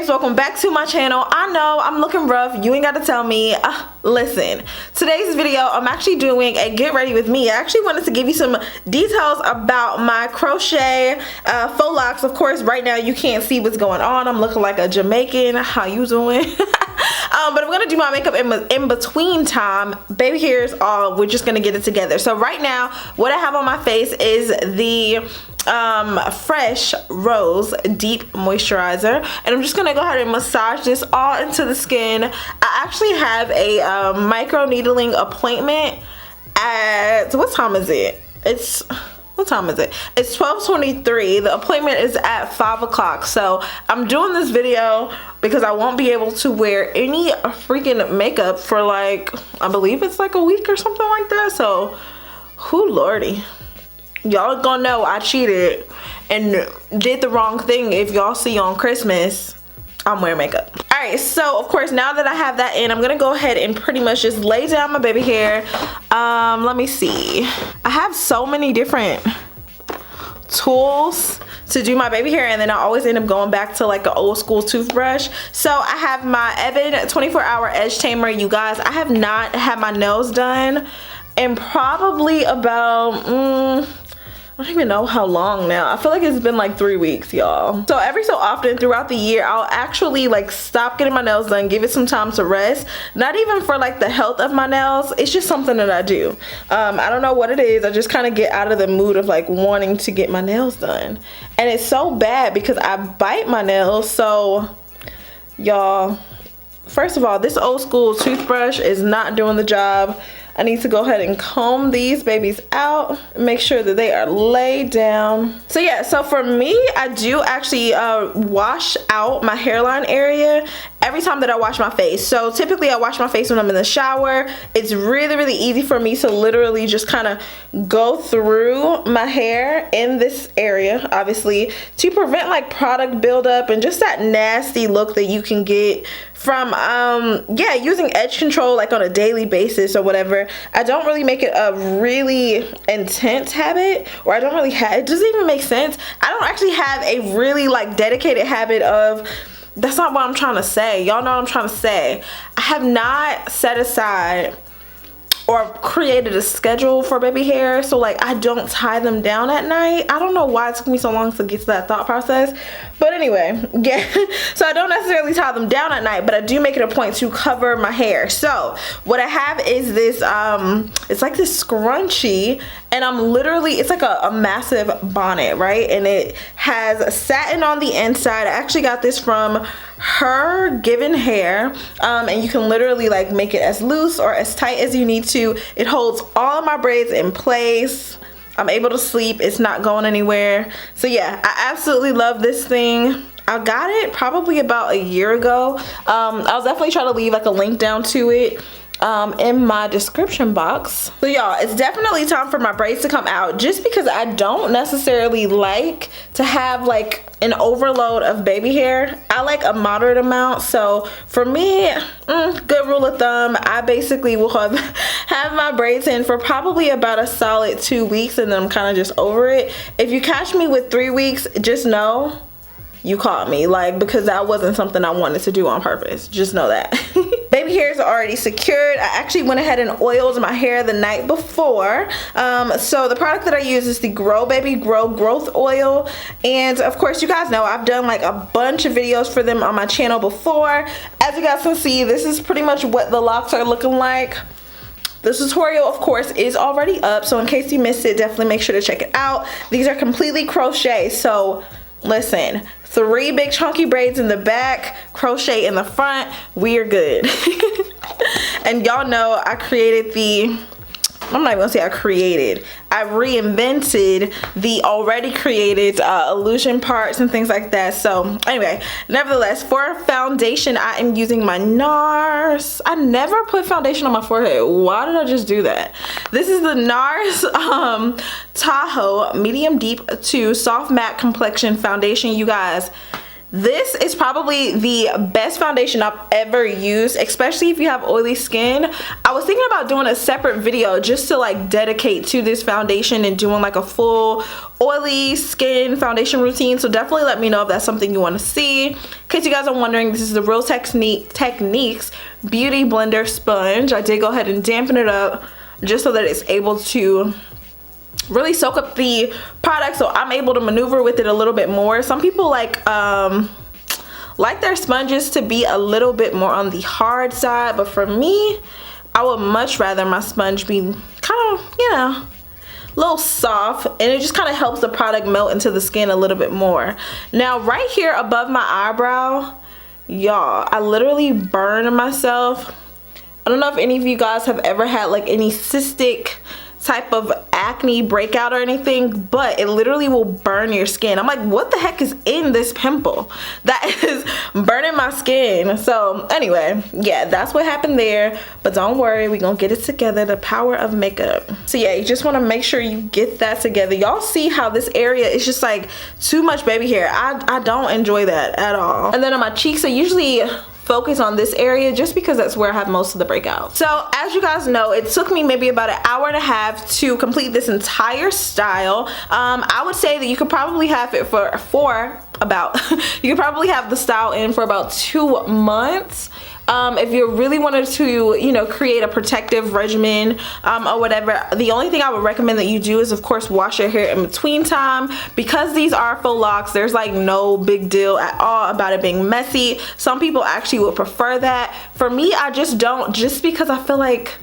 Welcome back to my channel. I know I'm looking rough, you ain't got to tell me. Listen, today's video I'm actually doing a get ready with me. I actually wanted to give you some details about my crochet faux locks. Of course right now you can't see what's going on. I'm looking like a Jamaican. How you doing? But I'm gonna do my makeup in between time. Baby hairs, we're just gonna get it together. So right now what I have on my face is the Fresh Rose Deep Moisturizer, and I'm just gonna go ahead and massage this all into the skin. I actually have a micro needling appointment at, what time is it? What time is it? It's 12:23. The appointment is at 5 o'clock. So I'm doing this video because I won't be able to wear any freaking makeup for like, I believe it's like a week or something like that. So, whoo lordy. Y'all gonna know I cheated and did the wrong thing if y'all see on Christmas I'm wearing makeup. Alright, so of course now that I have that in, I'm gonna go ahead and pretty much just lay down my baby hair. Let me see. I have so many different tools to do my baby hair, and then I always end up going back to like an old school toothbrush. So I have my Evan 24-hour edge tamer. You guys, I have not had my nails done in probably about I don't even know how long now. I feel like it's been like 3 weeks, y'all. So every so often throughout the year, I'll actually like stop getting my nails done, give it some time to rest. Not even for like the health of my nails. It's just something that I do. I don't know what it is. I just kind of get out of the mood of like wanting to get my nails done. And it's so bad because I bite my nails. So y'all, first of all, this old school toothbrush is not doing the job. I need to go ahead and comb these babies out, make sure that they are laid down. So yeah, so for me, I do actually wash out my hairline area every time that I wash my face. So typically I wash my face when I'm in the shower. It's really, really easy for me to literally just kind of go through my hair in this area, obviously, to prevent like product buildup and just that nasty look that you can get from yeah, using edge control like on a daily basis or whatever. I don't really make it a really intense habit, or I don't really have, it doesn't even make sense. I don't actually have a really like dedicated habit of, that's not what I'm trying to say. Y'all know what I'm trying to say. I have not set aside or created a schedule for baby hair, so like I don't tie them down at night. I don't know why it took me so long to get to that thought process, but anyway, yeah. So I don't necessarily tie them down at night, but I do make it a point to cover my hair. So what I have is this it's like this scrunchie, and I'm literally, it's like a massive bonnet, right? And it has satin on the inside. I actually got this from Her Given Hair, and you can literally like make it as loose or as tight as you need to. It holds all of my braids in place. I'm able to sleep, it's not going anywhere. So yeah, I absolutely love this thing. I got it probably about a year ago. I'll definitely try to leave like a link down to it in my description box. So y'all, it's definitely time for my braids to come out, just because I don't necessarily like to have like an overload of baby hair. I like a moderate amount. So for me, good rule of thumb, I basically will have my braids in for probably about a solid 2 weeks, and then I'm kind of just over it. If you catch me with 3 weeks, just know you caught me, like, because that wasn't something I wanted to do on purpose. Just know that. Baby hairs are already secured. I actually went ahead and oiled my hair the night before. So the product that I use is the Grow Baby Grow Growth Oil. And of course, you guys know I've done like a bunch of videos for them on my channel before. As you guys can see, this is pretty much what the locks are looking like. The tutorial, of course, is already up. So in case you missed it, definitely make sure to check it out. These are completely crochet. So listen, 3 big chunky braids in the back, crochet in the front, we are good. And y'all know I created the, I'm not even gonna say I created, I reinvented the already created illusion parts and things like that. So anyway, nevertheless, for foundation, I am using my NARS. I never put foundation on my forehead. Why did I just do that? This is the NARS Tahoe Medium Deep to Soft Matte Complexion Foundation. You guys, This is probably the best foundation I've ever used, especially if you have oily skin. I was thinking about doing a separate video just to like dedicate to this foundation and doing like a full oily skin foundation routine. So definitely let me know if that's something you want to see. In case you guys are wondering, this is the Real Techniques Beauty Blender Sponge. I did go ahead and dampen it up just so that it's able to really soak up the product, so I'm able to maneuver with it a little bit more. Some people like their sponges to be a little bit more on the hard side, but for me, I would much rather my sponge be kind of, you know, a little soft, and it just kind of helps the product melt into the skin a little bit more. Now right here above my eyebrow, y'all, I literally burned myself. I don't know if any of you guys have ever had like any cystic type of acne breakout or anything, but it literally will burn your skin. I'm like, what the heck is in this pimple that is burning my skin? So anyway, yeah, that's what happened there, but don't worry, we're gonna get it together. The power of makeup. So yeah, you just want to make sure you get that together. Y'all see how this area is just like too much baby hair. I don't enjoy that at all. And then on my cheeks, I usually focus on this area just because that's where I have most of the breakouts. So as you guys know, it took me maybe about an hour and a half to complete this entire style. I would say that you could probably have it for about you could probably have the style in for about 2 months. If you really wanted to, you know, create a protective regimen or whatever. The only thing I would recommend that you do is, of course, wash your hair in between time. Because these are faux locks, there's like no big deal at all about it being messy. Some people actually would prefer that. For me, I just don't, just because I feel like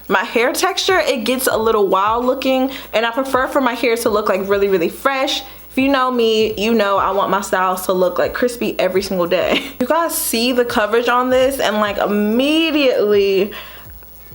my hair texture, it gets a little wild looking, and I prefer for my hair to look like really, really fresh. If you know me, you know I want my styles to look like crispy every single day. You guys see the coverage on this, and like immediately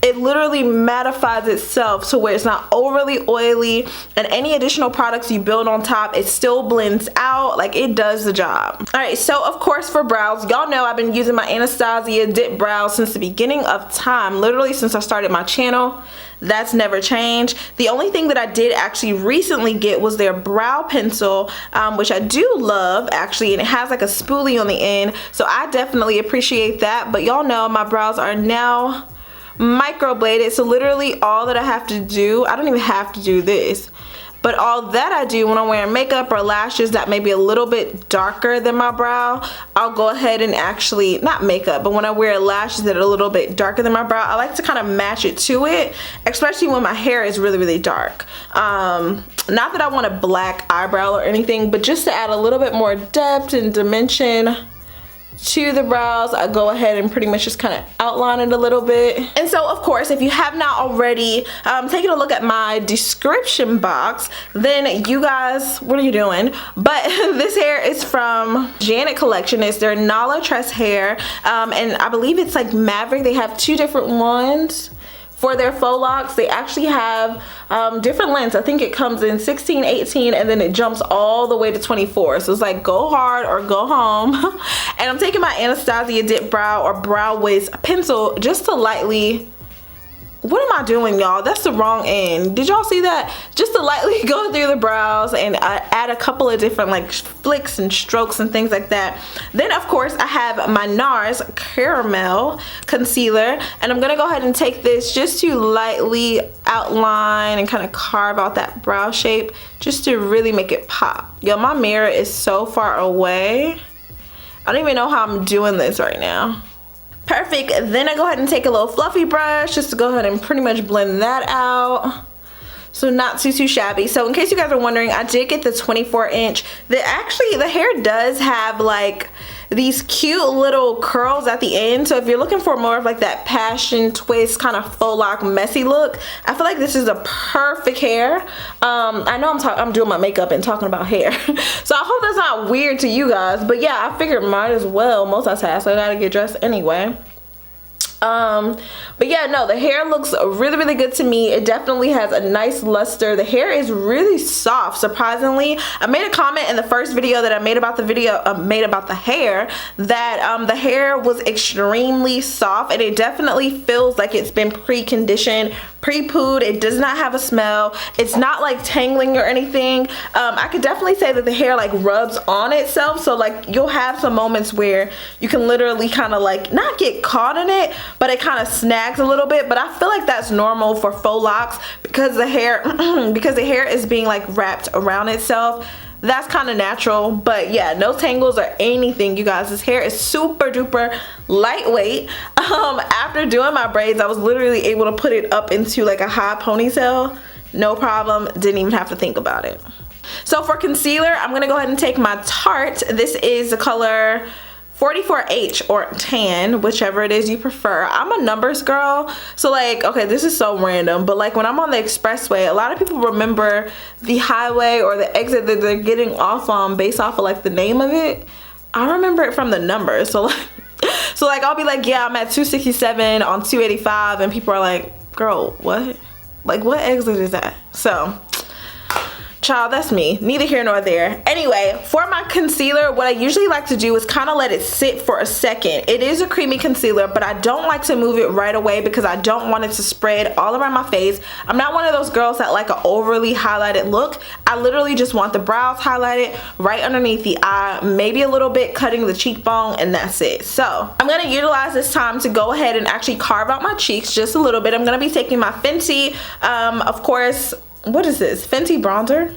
it literally mattifies itself to where it's not overly oily, and any additional products you build on top, it still blends out. Like, it does the job. All right, so of course for brows, y'all know I've been using my Anastasia dip brows since the beginning of time, literally since I started my channel. That's never changed. The only thing that I did actually recently get was their brow pencil, which I do love actually, and it has like a spoolie on the end, so I definitely appreciate that. But y'all know my brows are now microbladed, so literally all that I have to do, I don't even have to do this, but all that I do when I'm wearing makeup or lashes that may be a little bit darker than my brow, I'll go ahead and actually, not makeup, but when I wear lashes that are a little bit darker than my brow, I like to kind of match it to it, especially when my hair is really, really dark. Not that I want a black eyebrow or anything, but just to add a little bit more depth and dimension to the brows, I go ahead and pretty much just kind of outline it a little bit. And so of course, if you have not already taken a look at my description box, then you guys, what are you doing? But this hair is from Janet Collection. It's their Nala Tress hair, and I believe it's like Maverick. They have 2 different ones for their faux locks. They actually have different lengths. I think it comes in 16, 18, and then it jumps all the way to 24. So it's like go hard or go home. And I'm taking my Anastasia dip brow or brow wiz pencil just to lightly, what am I doing, y'all? That's the wrong end. Did y'all see that? Just to lightly go through the brows and add a couple of different like flicks and strokes and things like that. Then of course I have my NARS Caramel Concealer, and I'm gonna go ahead and take this just to lightly outline and kind of carve out that brow shape just to really make it pop. Yo, my mirror is so far away. I don't even know how I'm doing this right now. Perfect. Then I go ahead and take a little fluffy brush just to go ahead and pretty much blend that out. So not too shabby. So in case you guys are wondering, I did get the 24-inch. The hair does have like these cute little curls at the end. So if you're looking for more of like that passion twist kind of faux lock messy look, I feel like this is a perfect hair. I know I'm doing my makeup and talking about hair. So I hope that's not weird to you guys, but yeah, I figured might as well multitask. So I gotta get dressed anyway. But yeah, no, the hair looks really good to me. It definitely has a nice luster. The hair is really soft, surprisingly. I made a comment in the first video that I made about the hair that the hair was extremely soft, and it definitely feels like it's been preconditioned, pre-pooed. It does not have a smell. It's not like tangling or anything. I could definitely say that the hair like rubs on itself, so like you'll have some moments where you can literally kind of like not get caught in it, but it kind of snags a little bit. But I feel like that's normal for faux locks because the hair because the hair is being like wrapped around itself. That's kind of natural. But yeah, no tangles or anything, you guys. This hair is super duper lightweight. After doing my braids, I was literally able to put it up into like a high ponytail, no problem. Didn't even have to think about it. So for concealer, I'm gonna go ahead and take my Tarte. This is the color 44H or tan, whichever it is you prefer. I'm a numbers girl, so like, okay, this is so random, but like when I'm on the expressway, a lot of people remember the highway or the exit that they're getting off on based off of like the name of it. I remember it from the numbers, so like I'll be like, yeah, I'm at 267 on 285, and people are like, girl, what? Like, what exit is that? So child, that's me. Neither here nor there. Anyway, for my concealer, what I usually like to do is kind of let it sit for a second. It is a creamy concealer, but I don't like to move it right away because I don't want it to spread all around my face. I'm not one of those girls that like an overly highlighted look. I literally just want the brows highlighted right underneath the eye, maybe a little bit cutting the cheekbone, and that's it. So I'm going to utilize this time to go ahead and actually carve out my cheeks just a little bit. I'm going to be taking my Fenty, of course, what is this? Fenty bronzer?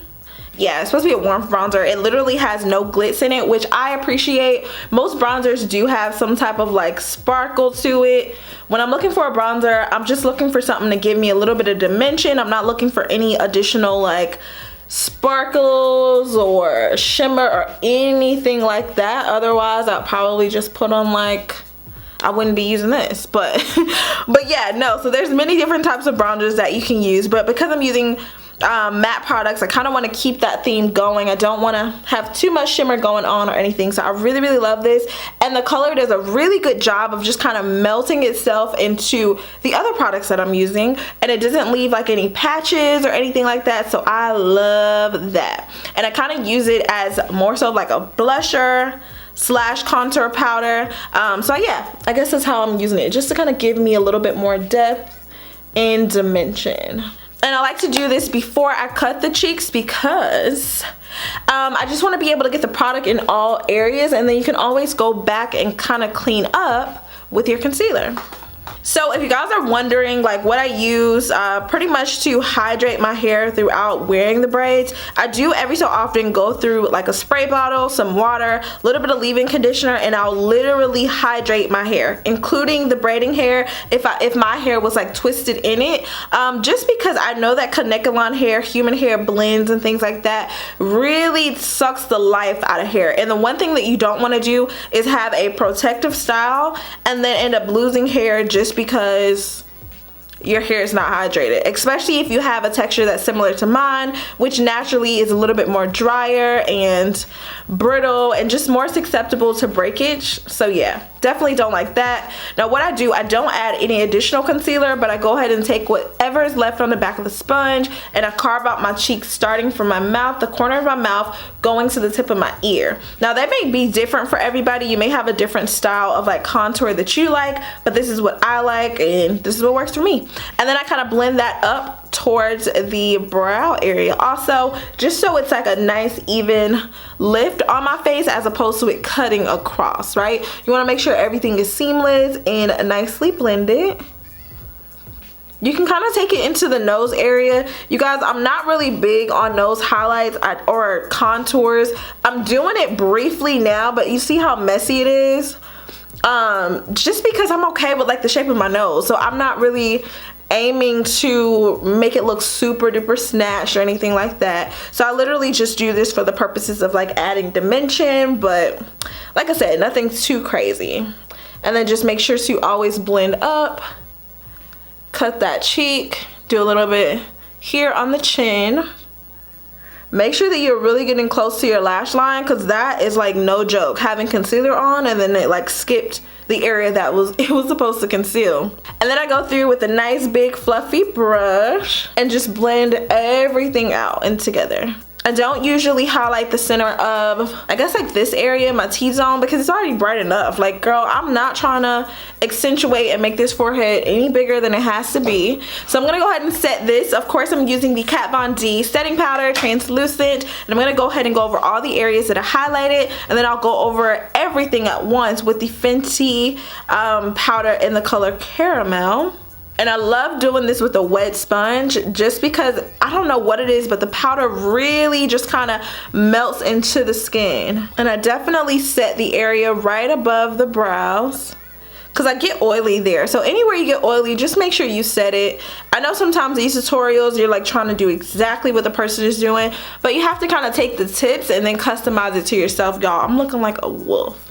Yeah, it's supposed to be a warmth bronzer. It literally has no glitz in it, which I appreciate. Most bronzers do have some type of like sparkle to it. When I'm looking for a bronzer, I'm just looking for something to give me a little bit of dimension. I'm not looking for any additional like sparkles or shimmer or anything like that. Otherwise, I'll probably just put on like, I wouldn't be using this, but yeah, no. So there's many different types of bronzers that you can use, but because I'm using matte products, I kind of want to keep that theme going. I don't want to have too much shimmer going on or anything, so I really love this, and the color does a really good job of just kind of melting itself into the other products that I'm using, and it doesn't leave like any patches or anything like that, so I love that. And I kind of use it as more so like a blusher slash contour powder. So yeah, I guess that's how I'm using it, just to kind of give me a little bit more depth and dimension. And I like to do this before I cut the cheeks because I just want to be able to get the product in all areas, and then you can always go back and kind of clean up with your concealer. So if you guys are wondering like what I use pretty much to hydrate my hair throughout wearing the braids, I do every so often go through like a spray bottle, some water, a little bit of leave-in conditioner, and I'll literally hydrate my hair, including the braiding hair if my hair was like twisted in it, just because I know that Kanekalon hair, human hair blends and things like that really sucks the life out of hair. And the one thing that you don't want to do is have a protective style and then end up losing hair just because your hair is not hydrated, especially if you have a texture that's similar to mine, which naturally is a little bit more drier and brittle and just more susceptible to breakage. So yeah, definitely don't like that. Now what I do, I don't add any additional concealer, but I go ahead and take whatever is left on the back of the sponge and I carve out my cheeks starting from my mouth, the corner of my mouth, going to the tip of my ear. Now that may be different for everybody. You may have a different style of like contour that you like, but this is what I like and this is what works for me. And then I kind of blend that up towards the brow area also, just so it's like a nice even lift on my face as opposed to it cutting across, right? You want to make sure everything is seamless and nicely blended. You can kind of take it into the nose area. You guys, I'm not really big on nose highlights or contours. I'm doing it briefly now, but you see how messy it is? Just because I'm okay with like the shape of my nose, so I'm not really aiming to make it look super duper snatched or anything like that. So I literally just do this for the purposes of like adding dimension, but like I said, nothing too crazy. And then just make sure to always blend up, cut that cheek, do a little bit here on the chin. Make sure that you're really getting close to your lash line, because that is like no joke, having concealer on and then it like skipped the area that it was supposed to conceal. And then I go through with a nice big fluffy brush and just blend everything out and together. I don't usually highlight the center of, I guess, like this area, my T-zone, because it's already bright enough. Like, girl, I'm not trying to accentuate and make this forehead any bigger than it has to be. So I'm gonna go ahead and set this. Of course, I'm using the Kat Von D setting powder, translucent, and I'm gonna go ahead and go over all the areas that I highlighted, and then I'll go over everything at once with the Fenty powder in the color Caramel. And I love doing this with a wet sponge just because I don't know what it is, but the powder really just kind of melts into the skin. And I definitely set the area right above the brows because I get oily there. So anywhere you get oily, just make sure you set it. I know sometimes these tutorials, you're like trying to do exactly what the person is doing, but you have to kind of take the tips and then customize it to yourself, y'all. I'm looking like a wolf.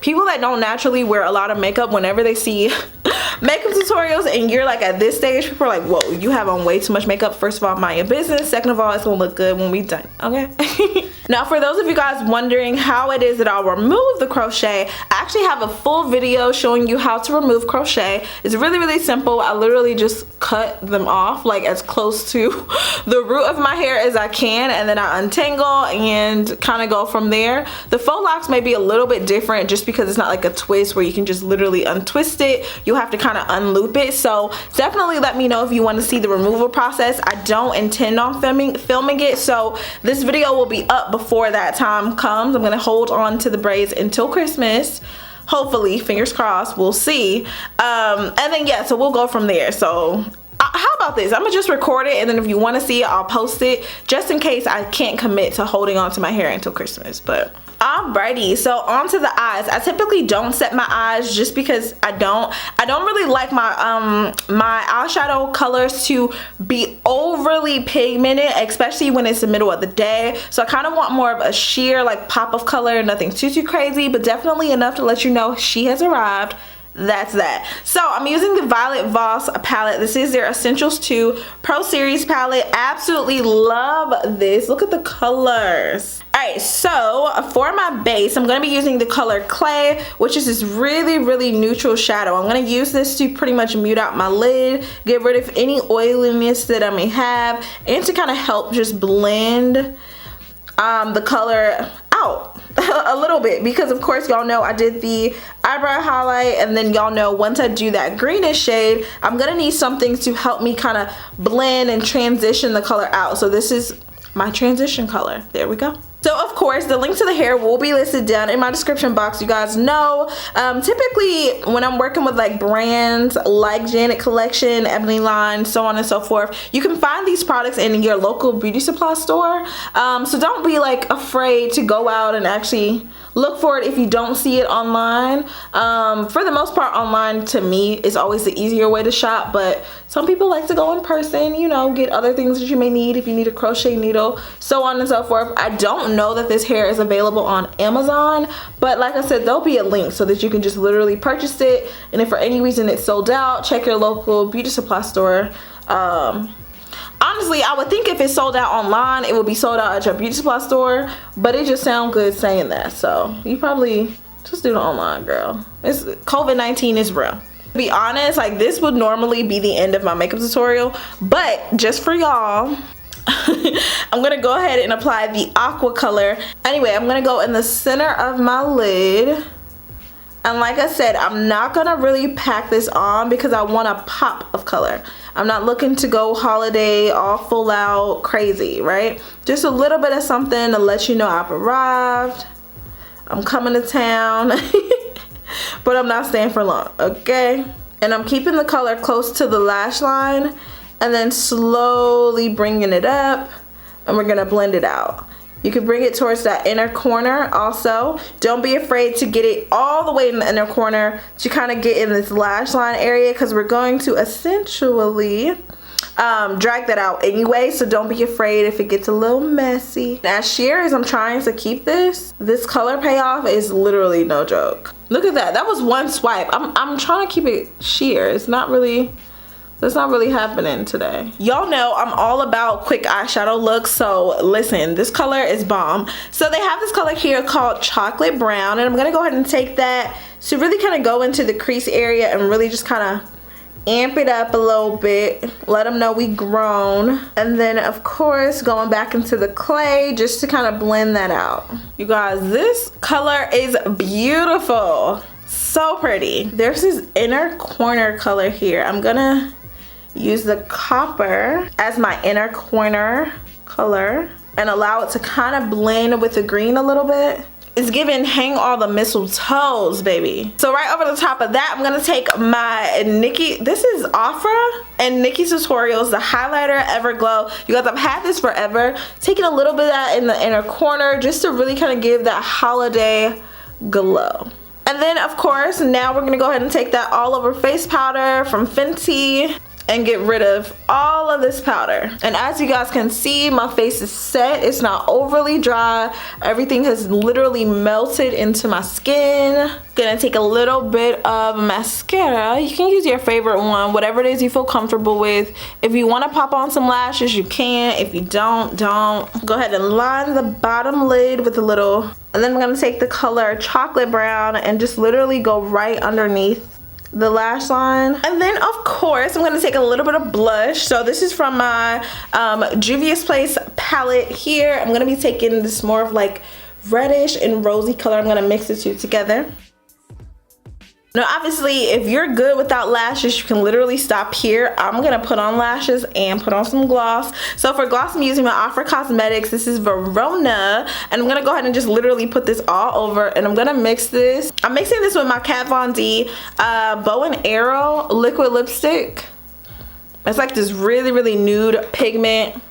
People that don't naturally wear a lot of makeup, whenever they see makeup tutorials and you're like at this stage, people are like, whoa, you have on way too much makeup. First of all, mind your business. Second of all, it's gonna look good when we done, okay? Now, for those of you guys wondering how it is that I'll remove the crochet, I actually have a full video showing you how to remove crochet. It's really, really simple. I literally just cut them off like as close to the root of my hair as I can, and then I untangle and kind of go from there. The faux locks may be a little bit different just because it's not like a twist where you can just literally untwist it. You'll have to kind of unloop it. So definitely let me know if you want to see the removal process. I don't intend on filming it, so this video will be up before that time comes. I'm gonna hold on to the braids until Christmas, hopefully, fingers crossed, we'll see. And then yeah, so we'll go from there. So how about this? I'm gonna just record it, and then if you want to see it, I'll post it just in case I can't commit to holding on to my hair until Christmas. But alrighty, so on to the eyes. I typically don't set my eyes just because I don't really like my my eyeshadow colors to be overly pigmented, especially when it's the middle of the day. So I kind of want more of a sheer like pop of color, nothing too crazy, but definitely enough to let you know she has arrived. That's that. So I'm using the Violet Voss palette. This is their Essentials 2 Pro Series palette. Absolutely love this. Look at the colors. Alright, so for my base, I'm going to be using the color Clay, which is this really neutral shadow. I'm going to use this to pretty much mute out my lid, get rid of any oiliness that I may have, and to kind of help just blend the color out a little bit, because of course y'all know I did the eyebrow highlight, and then y'all know once I do that greenish shade, I'm gonna need something to help me kind of blend and transition the color out. So this is my transition color. There we go. So of course the link to the hair will be listed down in my description box. You guys know typically when I'm working with like brands like Janet Collection, Ebony Line, so on and so forth, you can find these products in your local beauty supply store. So don't be like afraid to go out and actually look for it if you don't see it online. For the most part, online to me is always the easier way to shop, but some people like to go in person, you know, get other things that you may need if you need a crochet needle, so on and so forth. I don't know that this hair is available on Amazon, but like I said, there'll be a link so that you can just literally purchase it, and if for any reason it's sold out, check your local beauty supply store. Honestly, I would think if it's sold out online, it would be sold out at your beauty supply store, but it just sounds good saying that, so you probably just do it online, girl. It's COVID-19 is real. To be honest, like this would normally be the end of my makeup tutorial, but just for y'all, I'm gonna go ahead and apply the aqua color. Anyway, I'm gonna go in the center of my lid. And like I said, I'm not gonna really pack this on because I want a pop of color. I'm not looking to go holiday all full out crazy, right? Just a little bit of something to let you know I've arrived. I'm coming to town. But I'm not staying for long, okay? And I'm keeping the color close to the lash line and then slowly bringing it up, and we're gonna blend it out. You can bring it towards that inner corner also. Don't be afraid to get it all the way in the inner corner to kind of get in this lash line area, because we're going to essentially drag that out anyway, so don't be afraid if it gets a little messy. As sheer as I'm trying to keep this color payoff is literally no joke. Look at that. That was one swipe. I'm trying to keep it sheer. It's not really... That's not really happening today. Y'all know I'm all about quick eyeshadow looks, so listen, this color is bomb. So they have this color here called Chocolate Brown, and I'm gonna go ahead and take that to really kind of go into the crease area and really just kind of amp it up a little bit, let them know we grown. And then of course going back into the clay just to kind of blend that out. You guys, this color is beautiful, so pretty. There's this inner corner color here. I'm gonna use the copper as my inner corner color and allow it to kind of blend with the green a little bit. It's giving hang all the mistletoes, baby. So right over the top of that, I'm gonna take my Nikki, this is Ofra and Nikki's Tutorials, the highlighter Everglow. You guys, I've had this forever. Taking a little bit of that in the inner corner just to really kind of give that holiday glow. And then of course, now we're gonna go ahead and take that all over face powder from Fenty and get rid of all of this powder. And as you guys can see, my face is set. It's not overly dry. Everything has literally melted into my skin. Gonna take a little bit of mascara. You can use your favorite one, whatever it is you feel comfortable with. If you wanna pop on some lashes, you can. If you don't. Go ahead and line the bottom lid with a little, and then I'm gonna take the color chocolate brown and just literally go right underneath the lash line. And then of course I'm gonna take a little bit of blush. So this is from my Juvia's Place palette here. I'm gonna be taking this more of like reddish and rosy color. I'm gonna mix the two together. Now obviously if you're good without lashes, you can literally stop here. I'm gonna put on lashes and put on some gloss. So for gloss, I'm using my Ofra Cosmetics. This is Verona, and I'm gonna go ahead and just literally put this all over, and I'm gonna mix this. I'm mixing this with my Kat Von D Bow and Arrow liquid lipstick. It's like this really nude pigment.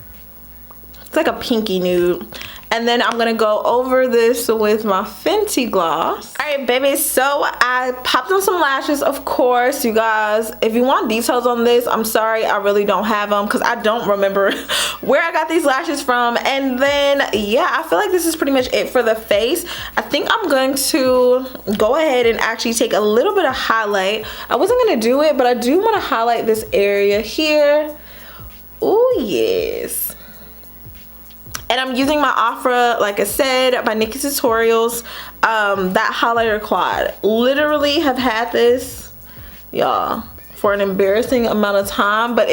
It's like a pinky nude. And then I'm gonna go over this with my Fenty gloss. All right, baby, so I popped on some lashes, of course. You guys, if you want details on this, I'm sorry, I really don't have them because I don't remember where I got these lashes from. And then, yeah, I feel like this is pretty much it for the face. I think I'm going to go ahead and actually take a little bit of highlight. I wasn't gonna do it, but I do wanna highlight this area here. Oh, yes. And I'm using my Ofra, like I said, by Nikki's Tutorials, that highlighter quad. Literally have had this, y'all, for an embarrassing amount of time, but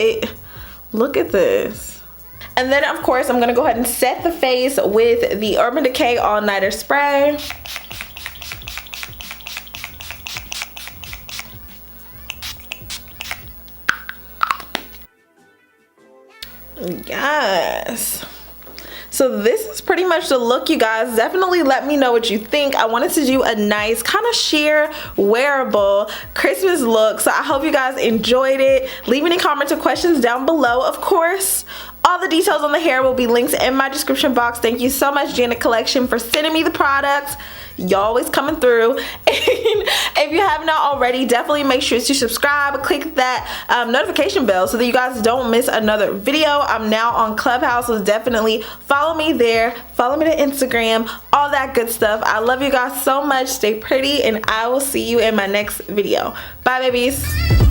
look at this. And then of course, I'm gonna go ahead and set the face with the Urban Decay All Nighter Spray. Yes. So this is pretty much the look, you guys. Definitely let me know what you think. I wanted to do a nice kind of sheer wearable Christmas look. So I hope you guys enjoyed it. Leave any comments or questions down below. Of course, all the details on the hair will be linked in my description box. Thank you so much, Janet Collection, for sending me the products. Y'all always coming through. And if you have not already, definitely make sure to subscribe, click that notification bell so that you guys don't miss another video. I'm now on Clubhouse, so definitely follow me there, follow me to Instagram, all that good stuff. I love you guys so much. Stay pretty, and I will see you in my next video. Bye, babies.